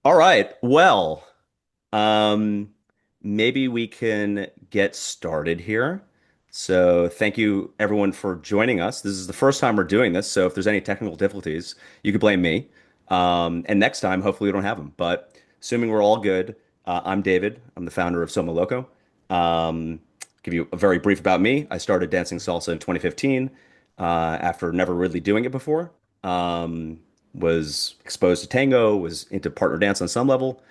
All right. Well, um, maybe we can get started here. So, thank you everyone for joining us. This is the first time we're doing this, so if there's any technical difficulties, you could blame me. And next time, hopefully, we don't have them. But assuming we're all good, I'm David. I'm the founder of Somoloco. Give you a very brief about me. I started dancing salsa in 2015 after never really doing it before. Um, was exposed to tango, was into partner dance on some level,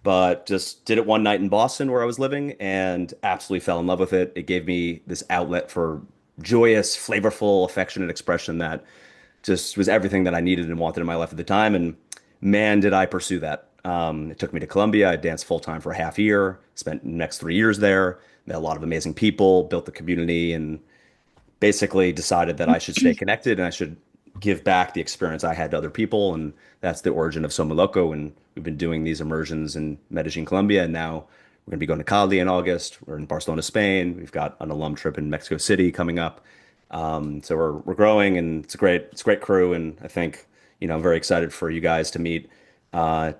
but just did it one night in Boston where I was living and absolutely fell in love with it. It gave me this outlet for joyous, flavorful, affectionate expression that just was everything that I needed and wanted in my life at the time. And man, did I pursue that. It took me to Colombia. I danced full time for a half year, spent the next 3 years there, met a lot of amazing people, built the community, and basically decided that I should stay connected and I should give back the experience I had to other people. And that's the origin of Somoloco. And we've been doing these immersions in Medellín, Colombia. And now we're going to be going to Cali in August. We're in Barcelona, Spain. We've got an alum trip in Mexico City coming up. So we're growing and it's a great crew. And I think, I'm very excited for you guys to meet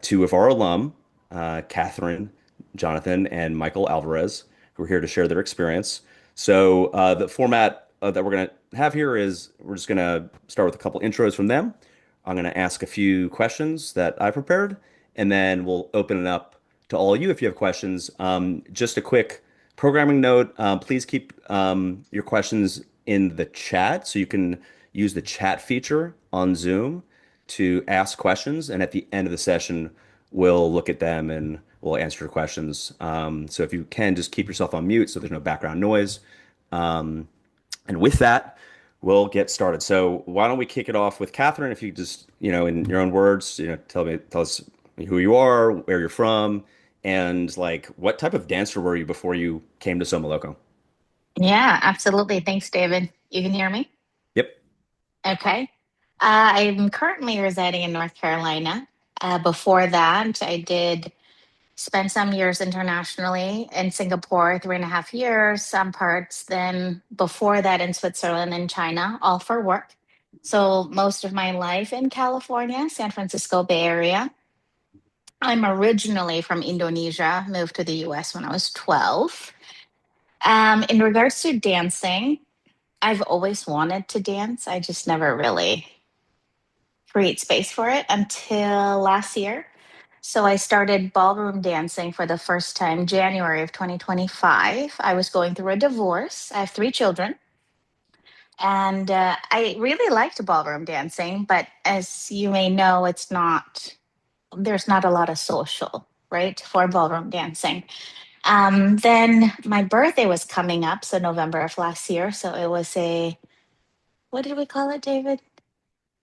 two of our alum, Catherine, Jonathan, and Michael Alvarez, who are here to share their experience. So the format that we're going to have here is we're just going to start with a couple intros from them. I'm going to ask a few questions that I prepared, and then we'll open it up to all of you if you have questions. Just a quick programming note, please keep your questions in the chat so you can use the chat feature on Zoom to ask questions. And at the end of the session, we'll look at them and we'll answer your questions. So if you can, just keep yourself on mute so there's no background noise. Um, and with that, we'll get started. So why don't we kick it off with Catherine? If you just, in your own words, tell us who you are, where you're from, and like what type of dancer were you before you came to Somoloco? Yeah, absolutely. Thanks, David. You can hear me? Yep. Okay. I'm currently residing in North Carolina. Before that, I did spend some years internationally in Singapore, 3.5 years, some parts. Then before that in Switzerland and China, all for work. So most of my life in California, San Francisco Bay Area. I'm originally from Indonesia, moved to the US when I was 12. In regards to dancing, I've always wanted to dance. I just never really create space for it until last year. So I started ballroom dancing for the first time January of 2025. I was going through a divorce. I have 3 children. And I really liked ballroom dancing, but as you may know, there's not a lot of social, right, for ballroom dancing. Then my birthday was coming up, so November of last year. So it was what did we call it, David?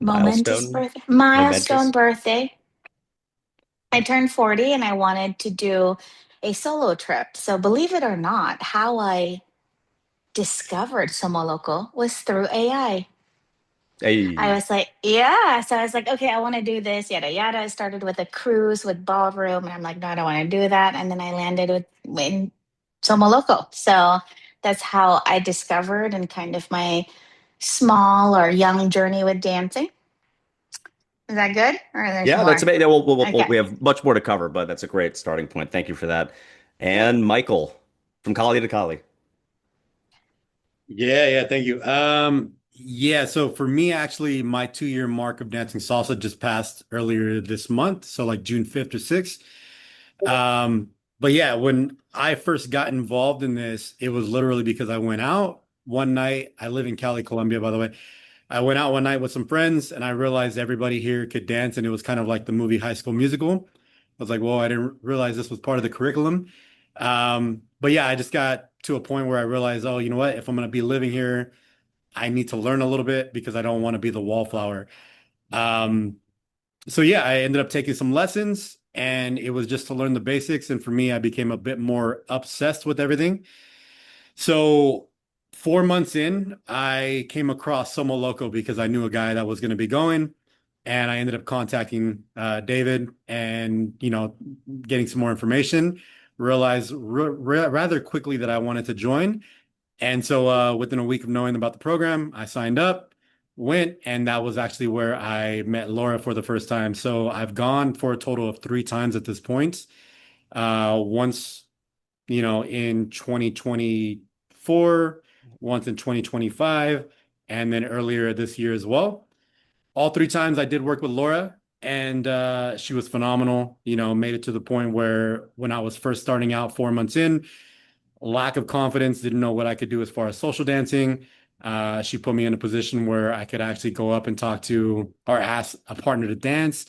Momentous Milestone, birthday, milestone momentous. birthday. I turned 40 and I wanted to do a solo trip. So believe it or not, how I discovered Somoloco was through AI. I Hey. was like, yeah. So I was like, okay, I want to do this, yada yada. I started with a cruise with ballroom, and I'm like, no, I don't want to do that. And then I landed in Somoloco. So that's how I discovered and kind of my small or young journey with dancing. Is that good? Or there's Yeah, that's more? amazing. We Okay. have much more to cover, but that's a great starting point. Thank you for that. Good. And Michael, from Cali to Cali. Yeah, thank you. Yeah, so for me, actually, my 2-year mark of dancing salsa just passed earlier this month, so like June 5th or 6th. But yeah, when I first got involved in this, it was literally because I went out one night. I live in Cali, Colombia, by the way. I went out one night with some friends and I realized everybody here could dance, and it was kind of like the movie High School Musical. I was like, whoa, I didn't realize this was part of the curriculum. But yeah, I just got to a point where I realized, oh, you know what? If I'm going to be living here, I need to learn a little bit because I don't want to be the wallflower. Um, so yeah, I ended up taking some lessons and it was just to learn the basics. And for me, I became a bit more obsessed with everything. So 4 months in, I came across Somo Loco because I knew a guy that was going to be going. And I ended up contacting David and, getting some more information. Realized rather quickly that I wanted to join. And so within a week of knowing about the program, I signed up, went, and that was actually where I met Laura for the first time. So I've gone for a total of three times at this point. Once, in 2024, once in 2025, and then earlier this year as well. All three times I did work with Laura, and she was phenomenal. Made it to the point where when I was first starting out 4 months in, lack of confidence, didn't know what I could do as far as social dancing. She put me in a position where I could actually go up and talk to or ask a partner to dance,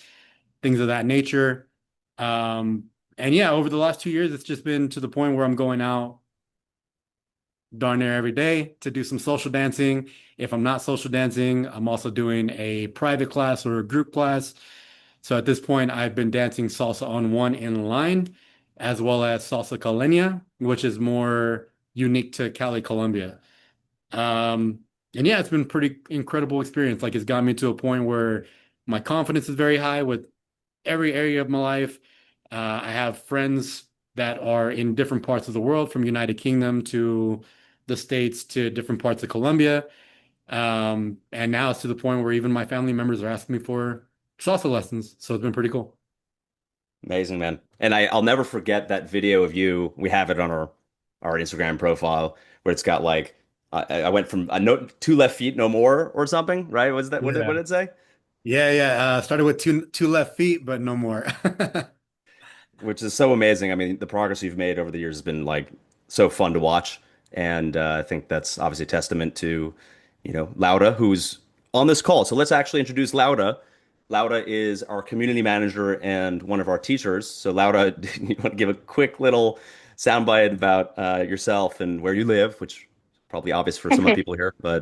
things of that nature. And yeah, over the last 2 years, it's just been to the point where I'm going out darn near every day to do some social dancing. If I'm not social dancing, I'm also doing a private class or a group class. So at this point, I've been dancing salsa on one in line, as well as salsa caleña, which is more unique to Cali, Colombia. Um, and yeah, it's been pretty incredible experience. Like it's got me to a point where my confidence is very high with every area of my life. I have friends that are in different parts of the world, from United Kingdom to the States to different parts of Colombia. And now it's to the point where even my family members are asking me for salsa lessons. So it's been pretty cool. Amazing, man. And I'll never forget that video of you. We have it on our Instagram profile where it's got like I went from a no two left feet no more or something, right? Was that what Yeah. did it say? Yeah, yeah. Started with two left feet, but no more. Which is so amazing. I mean, the progress you've made over the years has been like so fun to watch, and I think that's obviously a testament to, Laura, who's on this call. So let's actually introduce Laura. Laura is our community manager and one of our teachers. So Laura, you want to give a quick little soundbite about yourself and where you live, which is probably obvious for some of the people here, but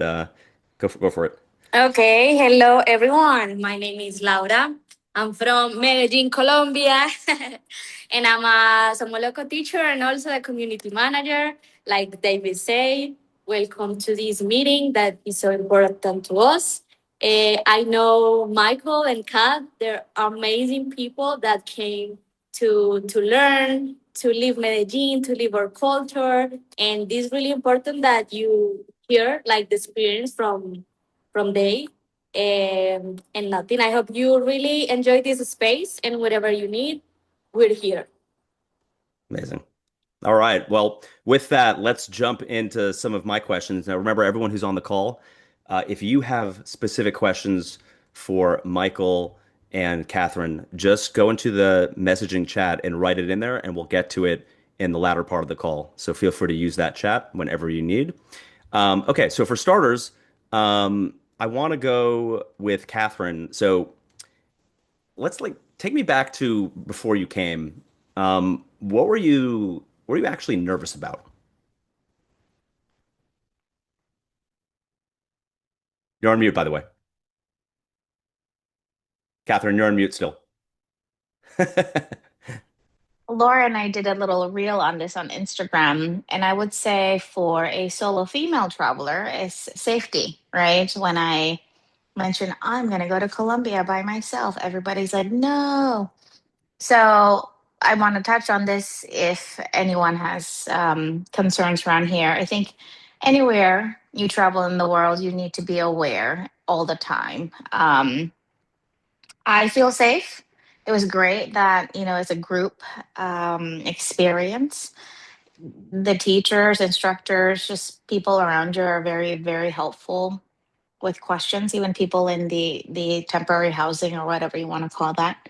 go for it. Okay, hello everyone. My name is Laura. I'm from Medellín, Colombia, and I'm a Somoloco teacher and also a community manager. Like David said, welcome to this meeting that is so important to us. I know Michael and Kat. They're amazing people that came to learn, to live Medellin, to live our culture, and it's really important that you hear like the experience from day and nothing. I hope you really enjoy this space and whatever you need, we're here. Amazing. All right. Well, with that, let's jump into some of my questions. Now, remember, everyone who's on the call, if you have specific questions for Michael and Catherine, just go into the messaging chat and write it in there, and we'll get to it in the latter part of the call. So feel free to use that chat whenever you need. Okay. So for starters, I want to go with Catherine. So let's like take me back to before you came. What were you actually nervous about? You're on mute, by the way. Catherine, you're on mute still. Laura and I did a little reel on this on Instagram, and I would say for a solo female traveler is safety, right? When I mentioned I'm going to go to Colombia by myself, everybody's like, no. So I want to touch on this if anyone has concerns around here. I think anywhere you travel in the world, you need to be aware all the time. I feel safe. It was great that, it's a group experience. The teachers, instructors, just people around you are very, very helpful with questions, even people in the temporary housing or whatever you want to call that.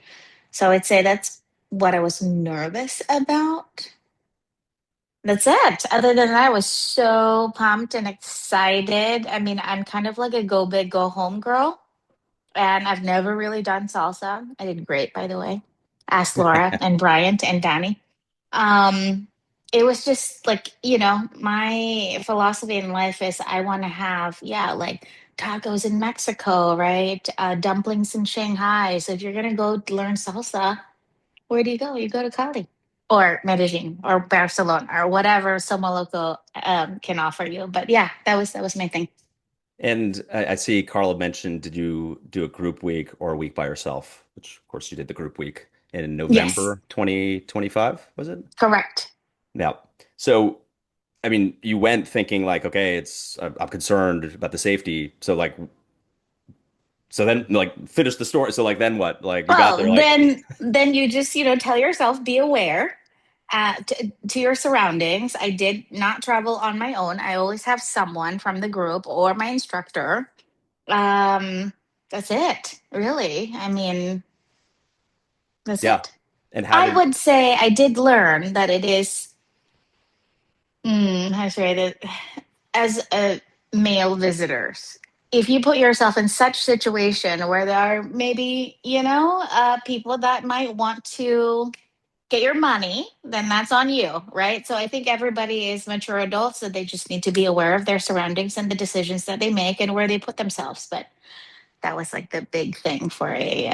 So I'd say that's what I was nervous about. That's it. Other than that, I was so pumped and excited. I mean, I'm kind of like a go big, go home girl, and I've never really done salsa. I did great, by the way. Ask Laura and Bryant and Danny. Um, it was just like, my philosophy in life is I want to have, yeah, like tacos in Mexico, right? Dumplings in Shanghai. So if you're going to go learn salsa, where do you go? You go to Cali or Medellin or Barcelona or whatever Somoloco can offer you. But yeah, that was my thing. And I see Carla mentioned, did you do a group week or a week by yourself? Which, of course, you did the group week in Yes, November 2025, was it? correct. Yeah. So, I mean, you went thinking like, okay, I'm concerned about the safety. So, like, So then like finish the story. So like then what? Like you got there Well, like then you just, tell yourself, be aware to your surroundings. I did not travel on my own. I always have someone from the group or my instructor. Um, that's it, really. I mean, that's yeah. it. And how I did would say I did learn that it is, how should I say that, as a male visitors, if you put yourself in such situation where there are maybe, people that might want to get your money, then that's on you, right? So I think everybody is mature adults, and they just need to be aware of their surroundings and the decisions that they make and where they put themselves. But that was like the big thing for me.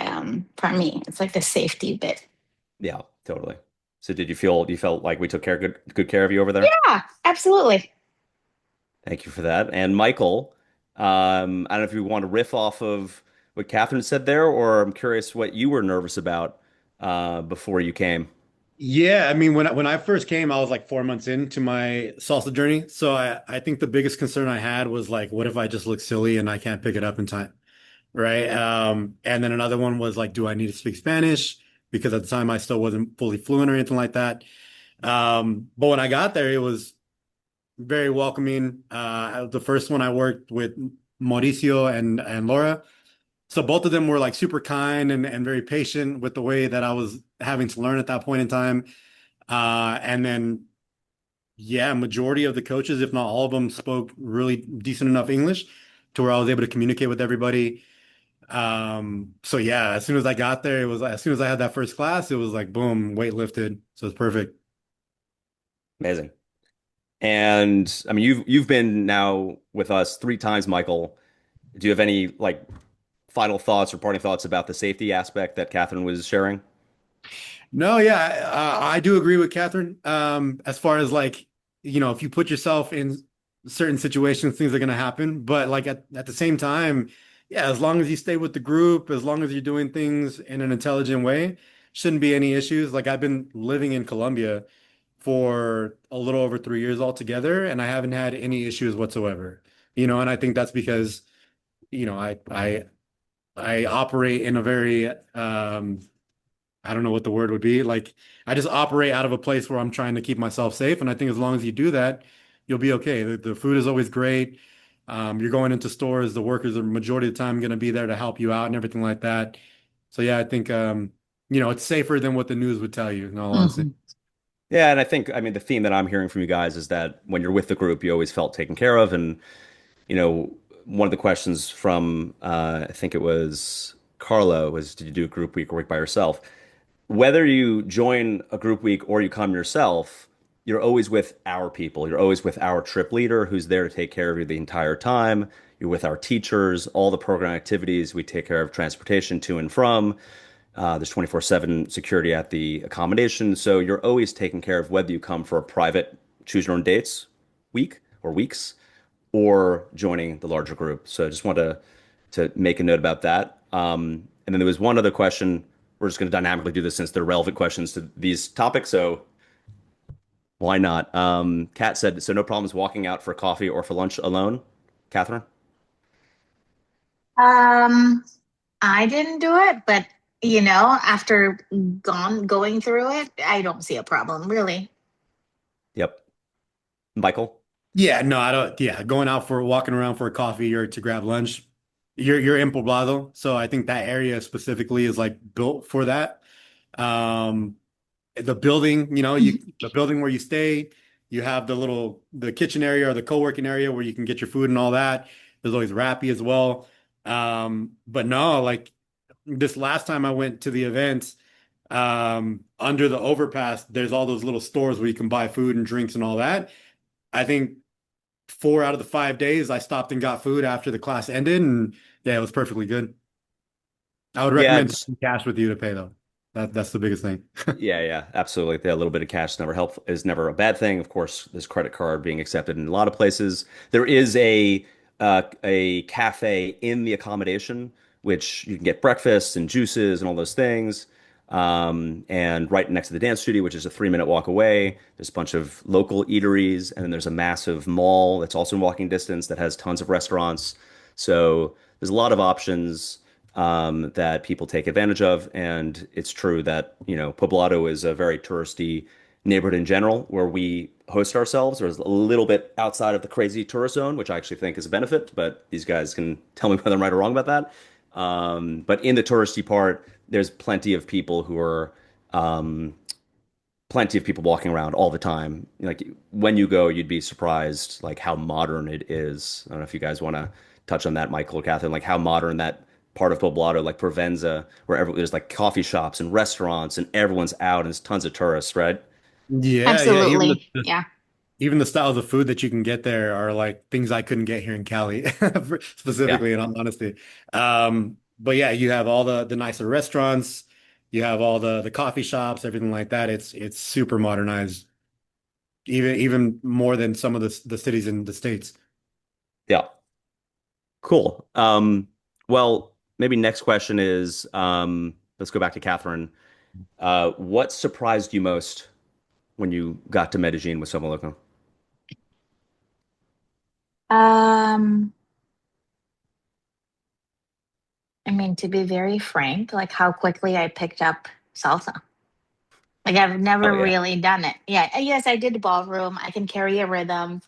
It's like the safety bit. yeah, totally. So did you felt like we took good care of you over there? Yeah, absolutely. Thank you for that. And Michael, I don't know if you want to riff off of what Catherine said there, or I'm curious what you were nervous about before you came. Yeah, I mean, when I first came, I was like 4 months into my salsa journey. So I think the biggest concern I had was like, what if I just look silly and I can't pick it up in time? Right. And then another one was like, do I need to speak Spanish? Because at the time I still wasn't fully fluent or anything like that. But when I got there, it was very welcoming. The first one I worked with Mauricio and Laura. So both of them were like super kind and very patient with the way that I was having to learn at that point in time. And then, yeah, majority of the coaches, if not all of them, spoke really decent enough English to where I was able to communicate with everybody. So yeah, as soon as I got there, it was as soon as I had that first class, it was like boom, weight lifted. So it's perfect. Amazing. And I mean, you've been now with us 3 times, Michael. Do you have any like final thoughts or parting thoughts about the safety aspect that Catherine was sharing? No, yeah, I do agree with Catherine. As far as like, if you put yourself in certain situations, things are going to happen. But like at the same time, yeah, as long as you stay with the group, as long as you're doing things in an intelligent way, shouldn't be any issues. Like I've been living in Colombia for a little over 3 years altogether, and I haven't had any issues whatsoever. And I think that's because, I operate in a very I don't know what the word would be. Like I just operate out of a place where I'm trying to keep myself safe. And I think as long as you do that, you'll be okay. The food is always great. You're going into stores, the workers are majority of the time going to be there to help you out and everything like that. So yeah, I think it's safer than what the news would tell you, in all honesty. Mhm. Yeah, and I think I mean the theme that I'm hearing from you guys is that when you're with the group, you always felt taken care of. And you know, one of the questions from I think it was Carlo was, did you do a group week or week by yourself? Whether you join a group week or you come yourself, you're always with our people. You're always with our trip leader who's there to take care of you the entire time. You're with our teachers, all the program activities. We take care of transportation to and from. There's 24/7 security at the accommodation. So you're always taken care of whether you come for a private choose your own dates week or weeks or joining the larger group. So I just want to make a note about that. And then there was one other question. We're just going to dynamically do this since they're relevant questions to these topics. So why not? Kat said, so no problems walking out for coffee or for lunch alone, Catherine? Um, I didn't do it, but after going through it, I don't see a problem really. Yep. Michael? Yeah, no, I don't. Yeah, going out for walking around for a coffee or to grab lunch, you're in Poblado, so I think that area specifically is like built for that. Um, the building, the building where you stay, you have the kitchen area or the co-working area where you can get your food and all that. There's always Rappy as well. But no, like this last time I went to the event, under the overpass, there's all those little stores where you can buy food and drinks and all that. I think 4 out of the 5 days I stopped and got food after the class ended, and yeah, it was perfectly good. I would Yeah, recommend just taking cash with you to pay though. That's the biggest thing. yeah, absolutely. A little bit of cash is never a bad thing. Of course, there's credit card being accepted in a lot of places. There is a cafe in the accommodation, which you can get breakfast and juices and all those things. And right next to the dance studio, which is a 3-minute walk away, there's a bunch of local eateries, and then there's a massive mall that's also in walking distance that has tons of restaurants. So there's a lot of options. that people take advantage of. And it's true that, Poblado is a very touristy neighborhood in general where we host ourselves, or is a little bit outside of the crazy tourist zone, which I actually think is a benefit, but these guys can tell me whether I'm right or wrong about that. But in the touristy part, there's plenty of people walking around all the time. Like when you go, you'd be surprised like how modern it is. I don't know if you guys want to touch on that, Michael or Catherine, like how modern that part of Poblado, like Provenza, where there's like coffee shops and restaurants and everyone's out and there's tons of tourists, right? Yeah, yeah. Even Absolutely. Yeah. even the styles of food that you can get there are like things I couldn't get here in Cali, Yeah. specifically in all honesty. But yeah, you have all the nicer restaurants, you have all the coffee shops, everything like that. It's super modernized, even more than some of the cities in the States. Yeah. Cool. Well, maybe next question is, let's go back to Catherine. What surprised you most when you got to Medellin with Somoloco? Um, I mean, to be very frank, like how quickly I picked up salsa. Like I've Oh never yeah. really done it. Yeah, yes, I did ballroom. I can carry a rhythm,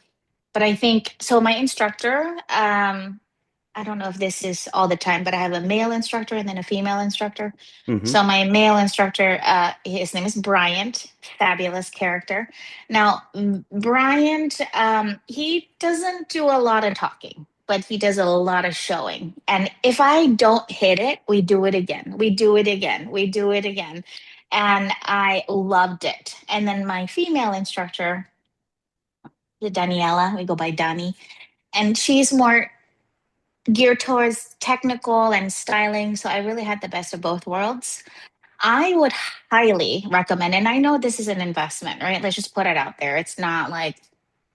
but I think so. My instructor, I don't know if this is all the time, but I have a male instructor and then a female instructor. Hmm. So my male instructor, his name is Bryant, fabulous character. Now, Bryant, he doesn't do a lot of talking, but he does a lot of showing. And if I don't hit it, we do it again. We do it again. We do it again. And I loved it. And then my female instructor, the Daniela, we go by Dani, and she's more geared towards technical and styling. So I really had the best of both worlds. I would highly recommend, and I know this is an investment, right? Let's just put it out there. It's not like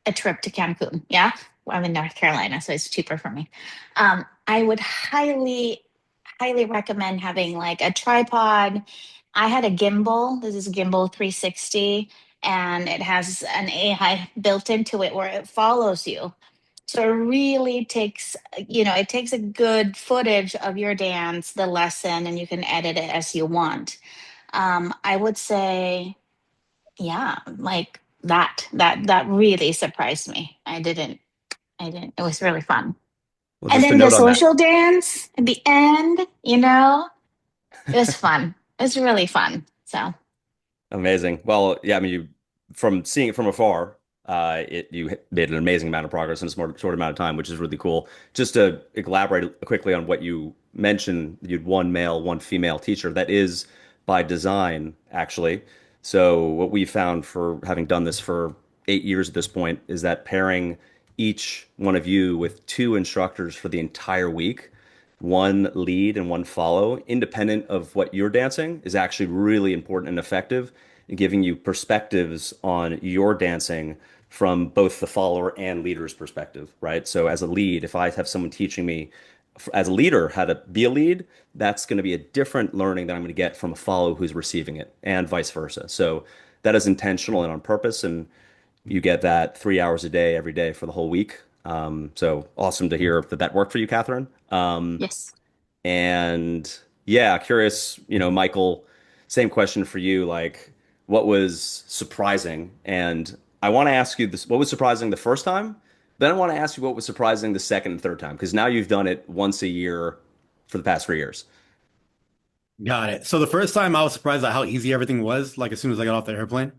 a trip to Cancun. Yeah. I'm in North Carolina, so it's cheaper for me. I would highly recommend having like a tripod. I had a gimbal. This is gimbal 360, and it has an AI built into it where it follows you. So it really takes, it takes a good footage of your dance, the lesson, and you can edit it as you want. I would say, yeah, like that really surprised me. I didn't. It was really fun. Well, And just a then the note on that. social dance at the end, it was fun. It was really fun. So Amazing. Well, yeah, I mean, from seeing it from afar, you made an amazing amount of progress in a short amount of time, which is really cool. Just to elaborate quickly on what you mentioned, you'd one male, one female teacher. That is by design, actually. So what we found for having done this for 8 years at this point is that pairing each one of you with two instructors for the entire week, one lead and one follow, independent of what you're dancing, is actually really important and effective in giving you perspectives on your dancing from both the follower and leader's perspective, right? So as a lead, if I have someone teaching me as a leader how to be a lead, that's going to be a different learning that I'm going to get from a follow who's receiving it, and vice versa. So that is intentional and on purpose, and you get that 3 hours a day every day for the whole week. So awesome to hear that that worked for you, Catherine. yes. And yeah, curious, Michael, same question for you. Like, what was surprising? And I want to ask you this, what was surprising the first time? Then I want to ask you what was surprising the second and third time, because now you've done it once a year for the past 3 years. Got it. So the first time I was surprised at how easy everything was, like as soon as I got off the airplane.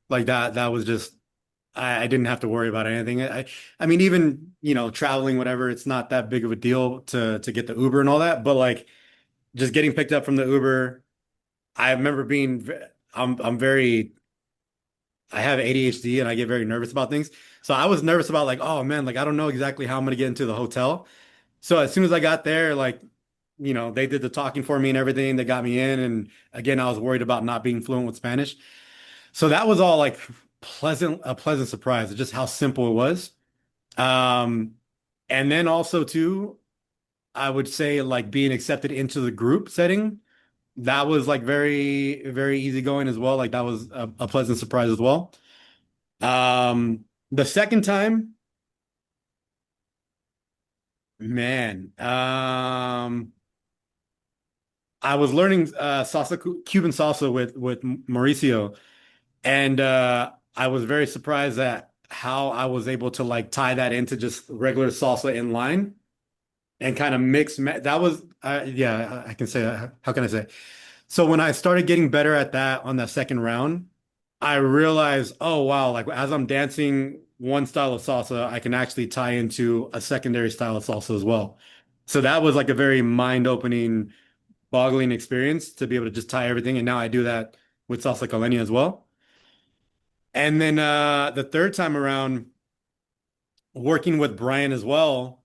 Like that was just I didn't have to worry about anything. I mean, even, traveling, whatever, it's not that big of a deal to get the Uber and all that. But like just getting picked up from the Uber, I remember I'm very, I have ADHD and I get very nervous about things. So I was nervous about like, oh man, like I don't know exactly how I'm gonna get into the hotel. So as soon as I got there, like, they did the talking for me and everything. They got me in. And again, I was worried about not being fluent with Spanish. So that was all like a pleasant surprise, just how simple it was. Um, and then also too, I would say like being accepted into the group setting, that was like very, very easygoing as well. Like that was a pleasant surprise as well. The second time, man, I was learning Cuban salsa with Mauricio, and I was very surprised at how I was able to like tie that into just regular salsa in line and kind of that was yeah, I can say how can I say? So when I started getting better at that on that second round, I realized, oh wow, like as I'm dancing one style of salsa, I can actually tie into a secondary style of salsa as well. So that was like a very mind-opening, boggling experience to be able to just tie everything. And now I do that with salsa caleña as well. And then the third time around, working with Brian as well,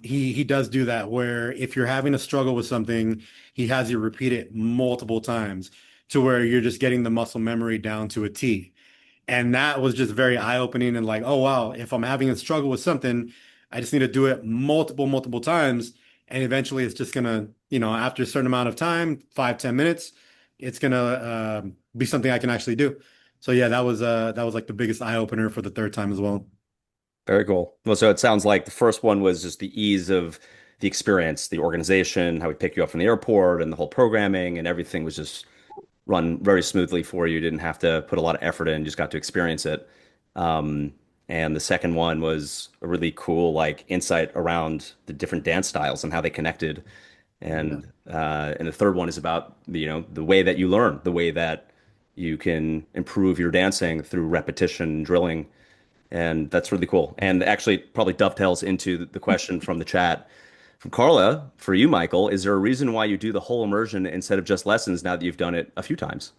he does do that where if you're having a struggle with something, he has you repeat it multiple times to where you're just getting the muscle memory down to a T. And that was just very eye-opening and like, oh wow, if I'm having a struggle with something, I just need to do it multiple times. And eventually it's just gonna, after a certain amount of time, 5, 10 minutes, it's gonna be something I can actually do. So yeah, that was like the biggest eye opener for the third time as well. Very cool. Well, so it sounds like the first one was just the ease of the experience, the organization, how we pick you up from the airport, and the whole programming, and everything was just run very smoothly for you. You didn't have to put a lot of effort in, you just got to experience it. Um, and the second one was a really cool like insight around the different dance styles and how they connected. Yeah. And the third one is about the way that you learn, the way that you can improve your dancing through repetition, drilling, and that's really cool. And actually, probably dovetails into the question from the chat from Carla for you, Michael. Is there a reason why you do the whole immersion instead of just lessons now that you've done it a few times?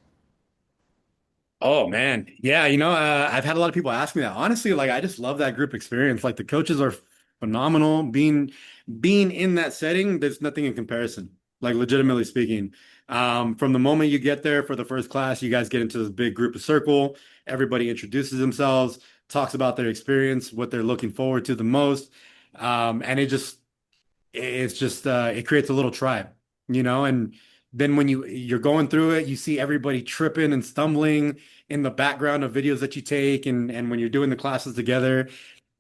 Oh man. Yeah, I've had a lot of people ask me that. Honestly, like I just love that group experience. Like the coaches are phenomenal. Being in that setting, there's nothing in comparison. Like legitimately speaking. From the moment you get there for the first class, you guys get into this big group of circle. Everybody introduces themselves, talks about their experience, what they're looking forward to the most. And it creates a little tribe, and then when you're going through it, you see everybody tripping and stumbling in the background of videos that you take, and when you're doing the classes together,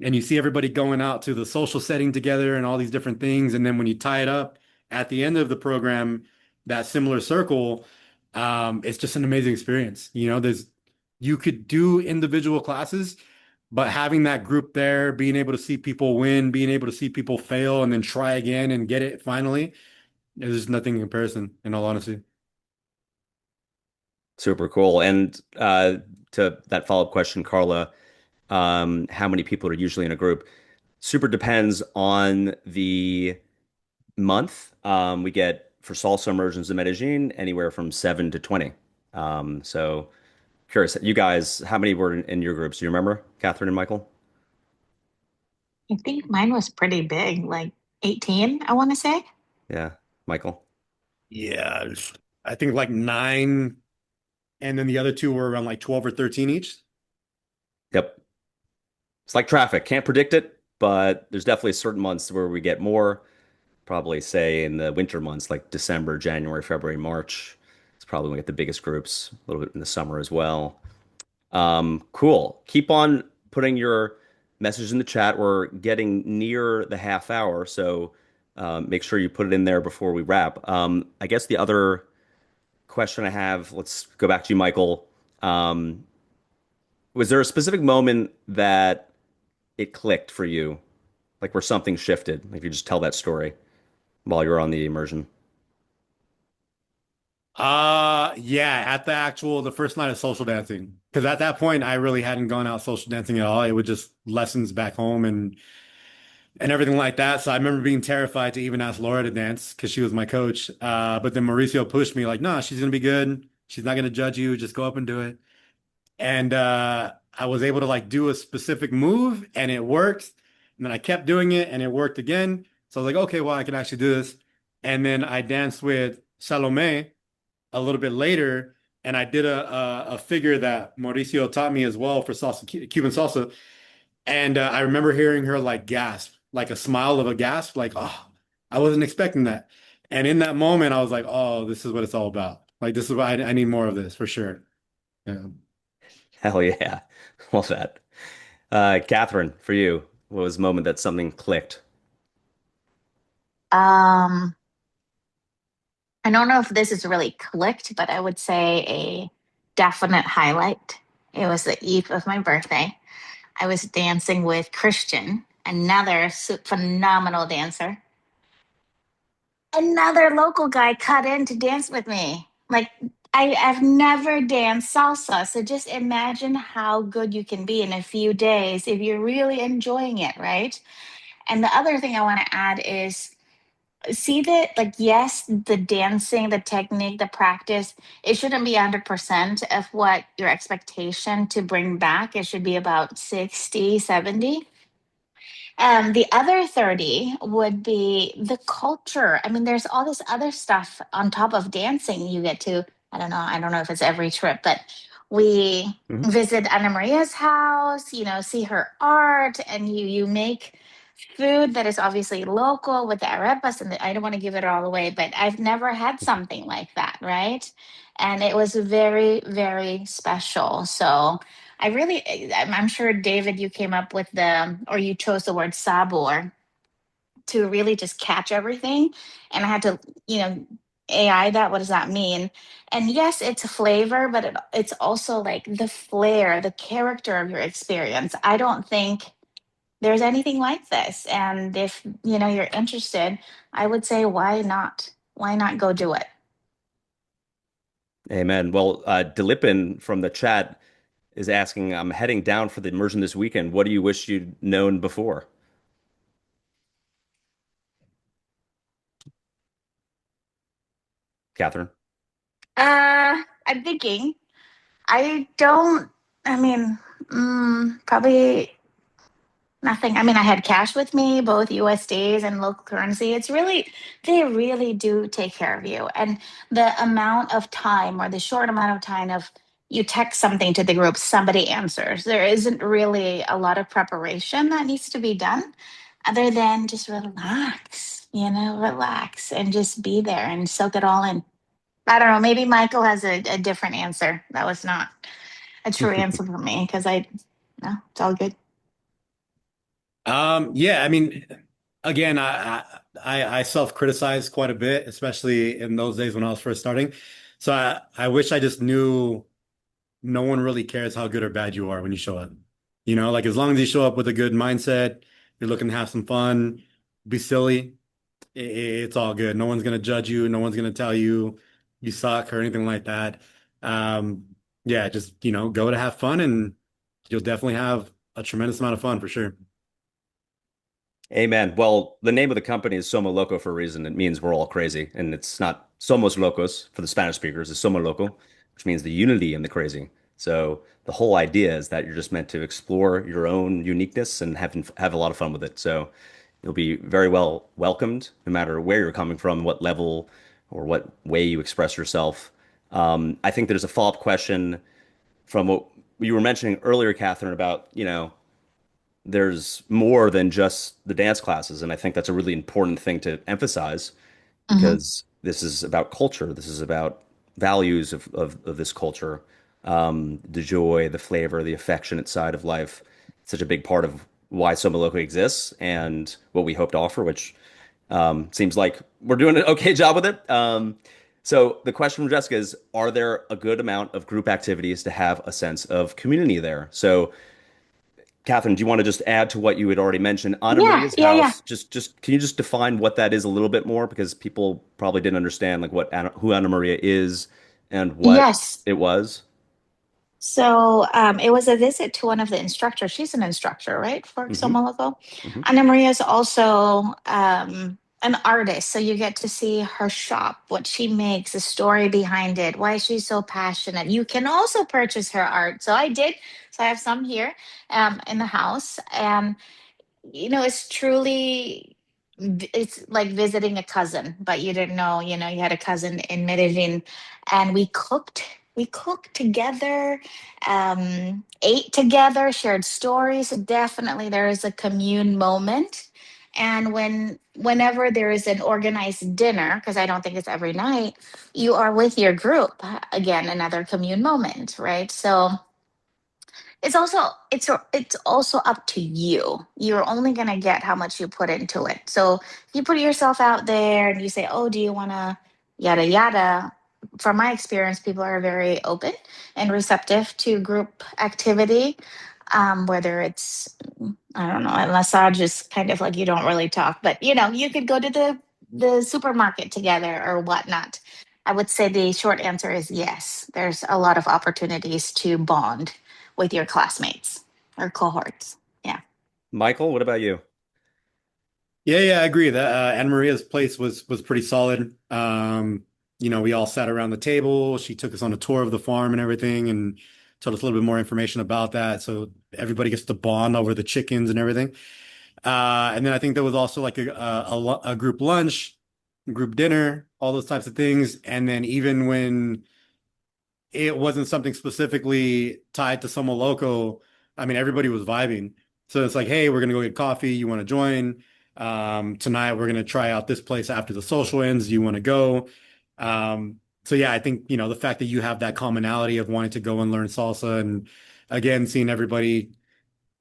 and you see everybody going out to the social setting together and all these different things, and then when you tie it up at the end of the program, that similar circle, it's just an amazing experience. You could do individual classes, but having that group there, being able to see people win, being able to see people fail and then try again and get it finally, there's nothing in comparison, in all honesty. Super cool. And to that follow-up question, Carla, how many people are usually in a group? Super depends on the month. We get for salsa immersions in Medellin anywhere from 7 to 20. So curious, you guys, how many were in your groups? Do you remember, Catherine and Michael? I think mine was pretty big, like 18, I want to say. Yeah, Michael. Yeah, I think like 9, and then the other two were around like 12 or 13 each. Yep. It's like traffic. Can't predict it, but there's definitely certain months where we get more. Probably say in the winter months like December, January, February, March. It's probably when we get the biggest groups, a little bit in the summer as well. Cool. Keep on putting your message in the chat. We're getting near the half hour, so make sure you put it in there before we wrap. I guess the other question I have, let's go back to you, Michael. Um, was there a specific moment that it clicked for you, like where something shifted? Like you just tell that story while you're on the immersion. Yeah, at the first night of social dancing. Because at that point I really hadn't gone out social dancing at all. It was just lessons back home and everything like that. So I remember being terrified to even ask Laura to dance because she was my coach. But then Mauricio pushed me like, no, she's gonna be good. She's not gonna judge you. Just go up and do it. And I was able to like do a specific move and it worked. And then I kept doing it and it worked again. So I was like, okay, well, I can actually do this. And then I danced with Salome a little bit later, and I did a figure that Mauricio taught me as well for Cuban salsa. And I remember hearing her like gasp, like a smile of a gasp, like, oh, I wasn't expecting that. And in that moment, I was like, oh, this is what it's all about. Like, this is what I need more of this for sure. Yeah. Hell yeah. Love that. Catherine, for you, what was the moment that something clicked? Um, I don't know if this is really clicked, but I would say a definite highlight. It was the eve of my birthday. I was dancing with Christian, another phenomenal dancer. Another local guy cut in to dance with me. Like, I've never danced salsa. So just imagine how good you can be in a few days if you're really enjoying it, right? And the other thing I want to add is see that, like, yes, the dancing, the technique, the practice, it shouldn't be 100% of what your expectation to bring back. It should be about 60, 70. The other 30 would be the culture. I mean, there's all this other stuff on top of dancing. You get to, I don't know if it's every trip, but we Mhm. visit Anna Maria's house, see her art, and you make food that is obviously local with the arepas. And I don't want to give it all away, but I've never had something like that, right? And it was very, very special. So, I'm sure, David, you came up with or you chose the word sabor to really just catch everything. And I had to, you know, AI that. What does that mean? And yes, it's a flavor, but it's also like the flair, the character of your experience. I don't think there's anything like this. And if, you're interested, I would say, why not? Why not go do it? Amen. Well, Dilipin from the chat is asking, I'm heading down for the immersion this weekend. What do you wish you'd known before? Catherine? I'm thinking, I don't, I mean, probably nothing. I mean, I had cash with me, both USDs and local currency. They really do take care of you. And the amount of time, or the short amount of time of you text something to the group, somebody answers. There isn't really a lot of preparation that needs to be done other than just relax and just be there and soak it all in. I don't know. Maybe Michael has a different answer. That was not a true answer for me because no, it's all good. Yeah, I mean, again, I self-criticize quite a bit, especially in those days when I was first starting. So I wish I just knew no one really cares how good or bad you are when you show up. Like as long as you show up with a good mindset, you're looking to have some fun, be silly, it's all good. No one's gonna judge you. No one's gonna tell you you suck or anything like that. Um, yeah, just, go to have fun and you'll definitely have a tremendous amount of fun for sure. Amen. Well, the name of the company is Somoloco for a reason. It means we're all crazy. And it's not Somos Locos for the Spanish speakers, it's Somoloco, which means the unity and the crazy. So the whole idea is that you're just meant to explore your own uniqueness and have a lot of fun with it. So you'll be very well welcomed, no matter where you're coming from, what level or what way you express yourself. I think there's a follow-up question from what you were mentioning earlier, Catherine, about, there's more than just the dance classes. And I think that's a really important thing to emphasize Hmm. because this is about culture. This is about values of this culture, the joy, the flavor, the affectionate side of life. It's such a big part of why Soma Loco exists and what we hope to offer, which seems like we're doing an okay job with it. So the question from Jessica is, are there a good amount of group activities to have a sense of community there? So Catherine, do you want to just add to what you had already mentioned? Anna Yeah, Maria's yeah, yeah. house, just can you just define what that is a little bit more? Because people probably didn't understand like who Anna Maria is and what Yes. it was. So it was a visit to one of the instructors. She's an instructor, right, for Hmm. Somoloco. Hmm. Ana Maria is also an artist. So you get to see her shop, what she makes, the story behind it, why she's so passionate. You can also purchase her art. So I did. So I have some here in the house. And it's truly, it's like visiting a cousin, but you didn't know, you had a cousin in Medellin. And we cooked together, ate together, shared stories. Definitely there is a commune moment. And whenever there is an organized dinner, because I don't think it's every night, you are with your group. Again, another commune moment, right? So it's also up to you. You're only going to get how much you put into it. So if you put yourself out there and you say, oh, do you want to yada yada. From my experience, people are very open and receptive to group activity. Whether it's, I don't know, a massage is kind of like you don't really talk, but you could go to the supermarket together or whatnot. I would say the short answer is yes. There's a lot of opportunities to bond with your classmates or cohorts. Yeah. Michael, what about you? Yeah, I agree that Anna Maria's place was pretty solid. We all sat around the table. She took us on a tour of the farm and everything, and told us a little bit more information about that. So everybody gets to bond over the chickens and everything. And then I think there was also like a group lunch, group dinner, all those types of things. And then even when it wasn't something specifically tied to Somoloco, I mean, everybody was vibing. So it's like, hey, we're gonna go get coffee. You want to join? Tonight we're gonna try out this place after the social ends. Do you want to go? So yeah, I think, the fact that you have that commonality of wanting to go and learn salsa and again, seeing everybody,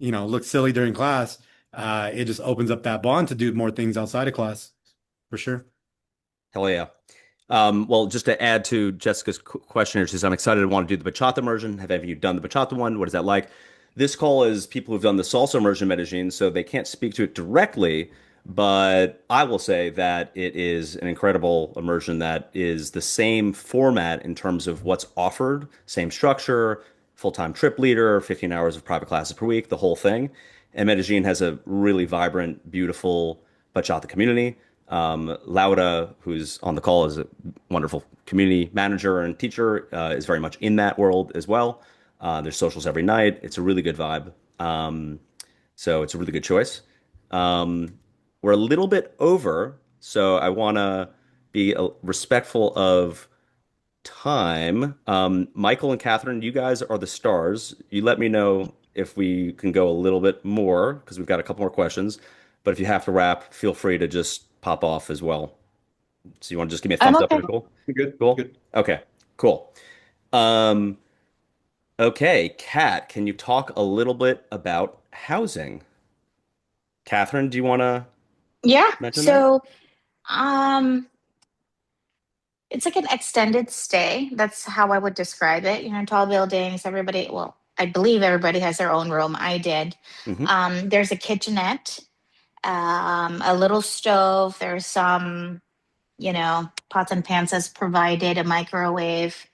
look silly during class, it just opens up that bond to do more things outside of class, for sure. Hell yeah. Well, just to add to Jessica's question here, she says, I'm excited to want to do the bachata immersion. Have any of you done the bachata one? What is that like? This call is people who've done the salsa immersion in Medellín, so they can't speak to it directly, but I will say that it is an incredible immersion that is the same format in terms of what's offered, same structure, full-time trip leader, 15 hours of private classes per week, the whole thing. And Medellin has a really vibrant, beautiful bachata community. Laura, who's on the call, is a wonderful community manager and teacher, is very much in that world as well. There's socials every night. It's a really good vibe. So it's a really good choice. Um, we're a little bit over, so I want to be respectful of time. Michael and Catherine, you guys are the stars. You let me know if we can go a little bit more because we've got a couple more questions. But if you have to wrap, feel free to just pop off as well. So you want to just give me a I'm thumbs up if okay. you're cool? Good, Cool. good. Okay. Cool. Um, okay, Kat, can you talk a little bit about housing? Catherine, do you want to Yeah. mention that? So, um, it's like an extended stay. That's how I would describe it. Tall buildings, everybody, well, I believe everybody has their own room. I did. Hmm. There's a kitchenette, a little stove. There's some, pots and pans as provided, a microwave.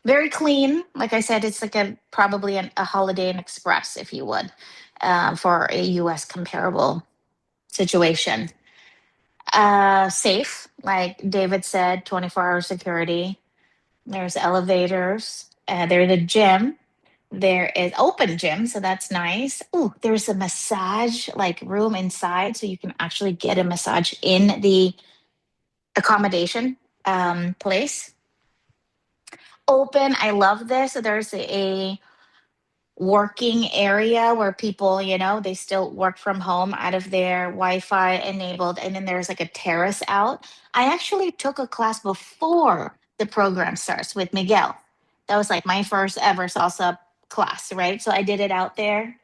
Very clean. Like I said, it's like probably a Holiday Inn Express, if you would, for a US comparable situation. Safe, like David said, 24-hour security. There's elevators. There's a gym. There is open gym, so that's nice. Ooh, there's a massage like room inside, so you can actually get a massage in the accommodation place. Open. I love this. So there's a working area where people, they still work from home out of their Wi-Fi enabled. And then there's like a terrace out. I actually took a class before the program starts with Miguel. That was like my first ever salsa class, right? So I did it out there.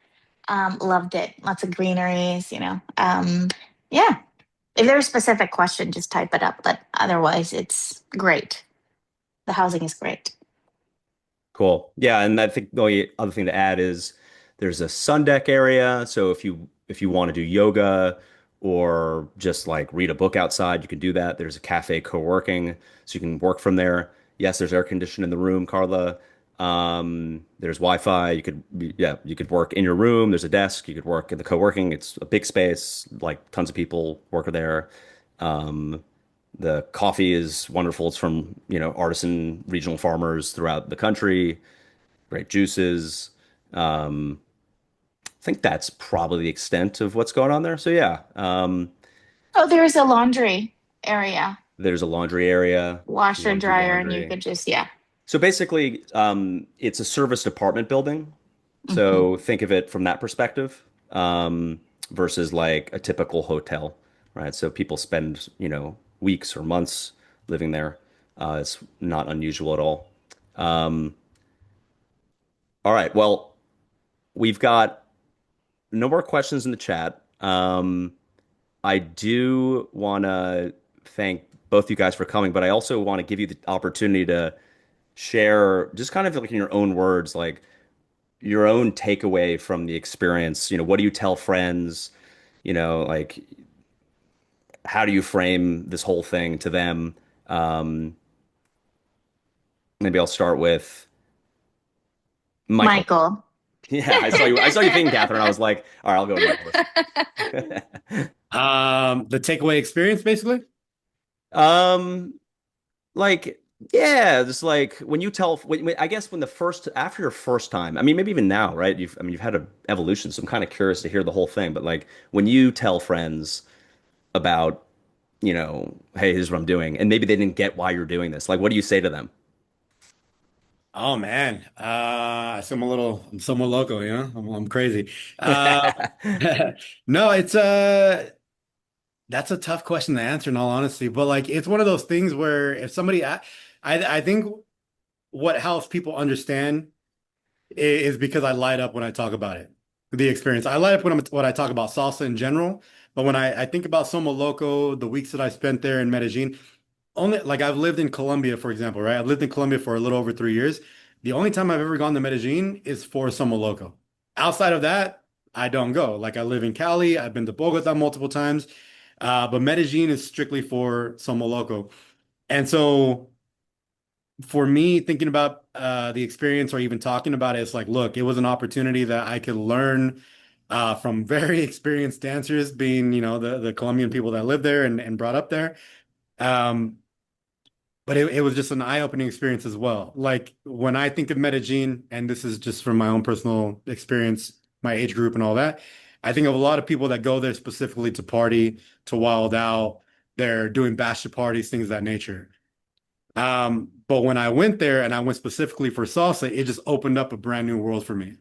Loved it. Lots of greeneries, yeah. If there's a specific question, just type it up. But otherwise, it's great. The housing is great. Cool. Yeah, and I think the only other thing to add is there's a sun deck area. So if you want to do yoga or just like read a book outside, you can do that. There's a cafe co-working, so you can work from there. Yes, there's air conditioning in the room, Carla. There's Wi-Fi. Yeah, you could work in your room. There's a desk. You could work in the co-working. It's a big space, like tons of people work there. Um, the coffee is wonderful. It's from, artisan regional farmers throughout the country. Great juices. Um, I think that's probably the extent of what's going on there. So yeah, Oh, there's a laundry area, there's a laundry area if you washer, want to do dryer, and you laundry. could just, yeah. So basically, it's a serviced apartment building. Hmm. So think of it from that perspective, versus like a typical hotel, right? So people spend, weeks or months living there. It's not unusual at all. Um, all right. Well, we've got no more questions in the chat. I do want to thank both you guys for coming, but I also want to give you the opportunity to share just kind of like in your own words, like your own takeaway from the experience. What do you tell friends? Like how do you frame this whole thing to them? Um, Maybe I'll start with Michael. Michael. Yeah, I saw you thinking, Catherine. I was like, all right, I'll go with Michael this. The takeaway experience, basically. Um, like, yeah, just like when you tell, I guess when the first, after your first time, I mean, maybe even now, right? You've had an evolution, so I'm kind of curious to hear the whole thing. But like when you tell friends about, hey, here's what I'm doing, and maybe they didn't get why you're doing this, like, what do you say to them? Oh man, I'm somewhat local, I'm crazy. Uh, no, that's a tough question to answer in all honesty, but like it's one of those things where if I think what helps people understand is because I light up when I talk about it, the experience. I light up when I talk about salsa in general, but when I think about Somoloco, the weeks that I spent there in Medellin, only like I've lived in Colombia, for example, right? I've lived in Colombia for a little over 3 years. The only time I've ever gone to Medellin is for Somoloco. Outside of that, I don't go. Like I live in Cali, I've been to Bogota multiple times, but Medellin is strictly for Somoloco. And so for me, thinking about the experience or even talking about it, it's like, look, it was an opportunity that I could learn from very experienced dancers, being, the Colombian people that live there and brought up there. Um, but it was just an eye-opening experience as well. Like when I think of Medellin, and this is just from my own personal experience, my age group and all that, I think of a lot of people that go there specifically to party, to wild out. They're doing bachelor parties, things of that nature. But when I went there and I went specifically for salsa, it just opened up a brand new world for me.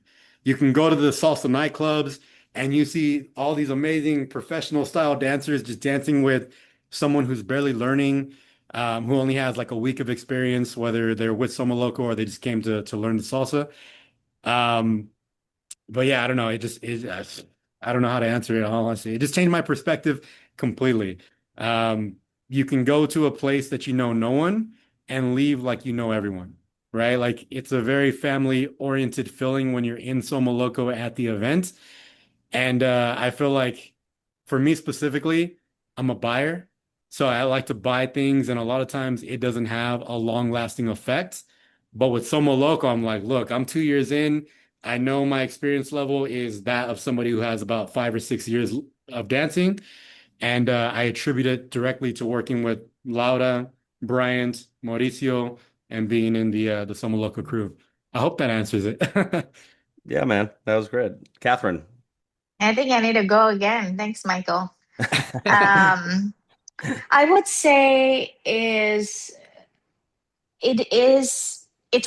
You can go to the salsa nightclubs and you see all these amazing professional style dancers just dancing with someone who's barely learning, who only has like a week of experience, whether they're with Somoloco or they just came to learn the salsa. Um, but yeah, I don't know. I don't know how to answer it, honestly. It just changed my perspective completely. Um, you can go to a place that you know no one and leave like you know everyone, right? Like it's a very family-oriented feeling when you're in Somoloco at the event. And I feel like for me specifically, I'm a buyer. So I like to buy things, and a lot of times it doesn't have a long-lasting effect. But with Somo Loco, I'm like, look, I'm 2 years in. I know my experience level is that of somebody who has about 5 or 6 years of dancing. And I attribute it directly to working with Laura, Bryant, Mauricio, and being in the Somo Loco crew. I hope that answers it. Yeah, man, that was great. Catherine. I think I need to go again. Thanks, Michael. Um, I would say it's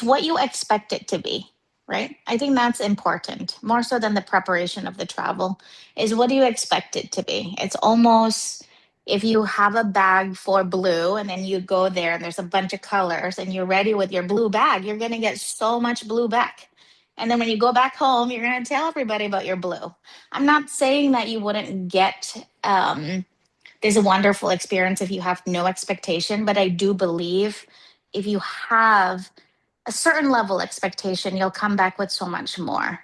what you expect it to be, right? I think that's important, more so than the preparation of the travel, is what do you expect it to be? It's almost if you have a bag for blue and then you go there and there's a bunch of colors and you're ready with your blue bag, you're going to get so much blue back. And then when you go back home, you're going to tell everybody about your blue. I'm not saying that you wouldn't get this wonderful experience if you have no expectation, but I do believe if you have a certain level expectation, you'll come back with so much more.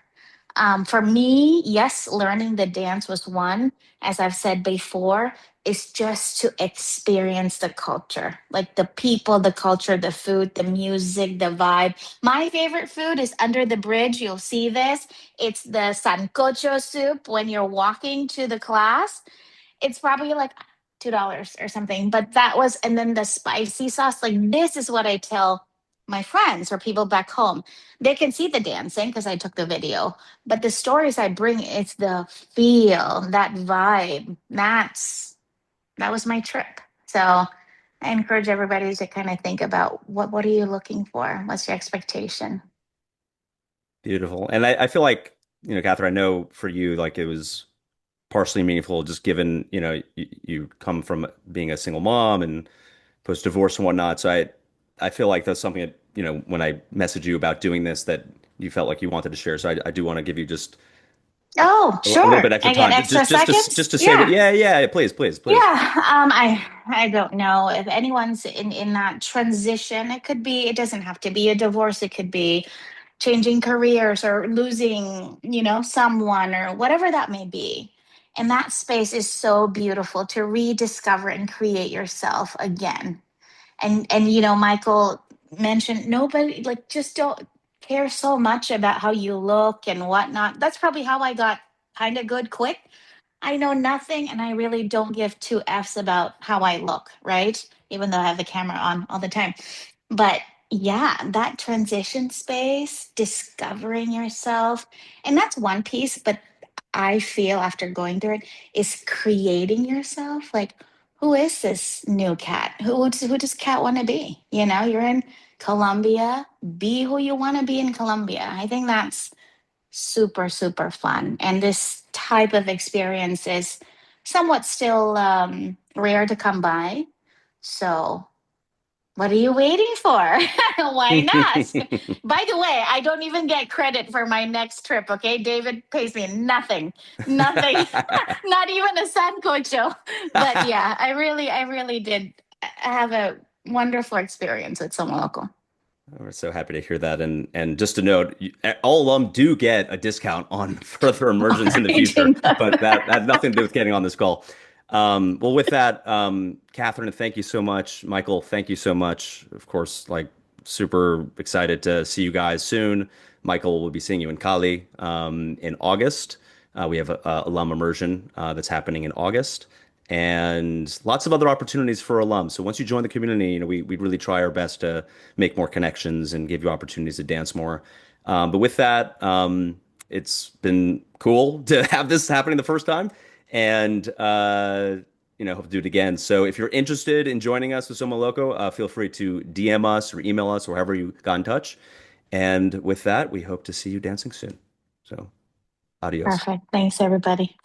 For me, yes, learning the dance was one. As I've said before, is just to experience the culture, like the people, the culture, the food, the music, the vibe. My favorite food is under the bridge. You'll see this. It's the sancocho soup when you're walking to the class. It's probably like $2 or something. But that was, and then the spicy sauce. Like this is what I tell my friends or people back home. They can see the dancing because I took the video, but the stories I bring, it's the feel, that vibe. That was my trip. So I encourage everybody to kind of think about what are you looking for? What's your expectation? Beautiful. And I feel like, Catherine, I know for you, like it was partially meaningful just given, you come from being a single mom and post divorce and whatnot. So I feel like that's something that, when I messaged you about doing this, that you felt like you wanted to share. So I do want to give you just Oh, A little bit sure. extra I get time, extra seconds. just to save it. Yeah. Yeah, yeah, please, please, please. Yeah. I don't know if anyone's in that transition. It could be, it doesn't have to be a divorce. It could be changing careers or losing, someone or whatever that may be. And that space is so beautiful to rediscover and create yourself again. And Michael mentioned nobody, like, just don't care so much about how you look and whatnot. That's probably how I got kind of good quick. I know nothing and I really don't give two F's about how I look, right? Even though I have the camera on all the time. But yeah, that transition space, discovering yourself, and that's one piece, but I feel after going through it is creating yourself. Like, who is this new cat? Who does cat want to be? You're in Colombia, be who you want to be in Colombia. I think that's super, super fun. And this type of experience is somewhat still rare to come by. So what are you waiting for? Why not? By the way, I don't even get credit for my next trip, okay? David pays me nothing. Nothing. Not even a sancocho. But yeah, I really did have a wonderful experience at Somoloco. We're so happy to hear that. And just to note, all alum do get a discount on further immersions in the I future, didn't know but that that. had nothing to do with getting on this call. Well, with that, Catherine, thank you so much. Michael, thank you so much. Of course, like super excited to see you guys soon. Michael will be seeing you in Cali in August. We have a alum immersion that's happening in August, and lots of other opportunities for alums. So once you join the community, we really try our best to make more connections and give you opportunities to dance more. But with that, it's been cool to have this happening the first time, and hope to do it again. So if you're interested in joining us with Soma Loco, feel free to DM us or email us, or however you got in touch. And with that, we hope to see you dancing soon. So adios. Perfect. Thanks, everybody.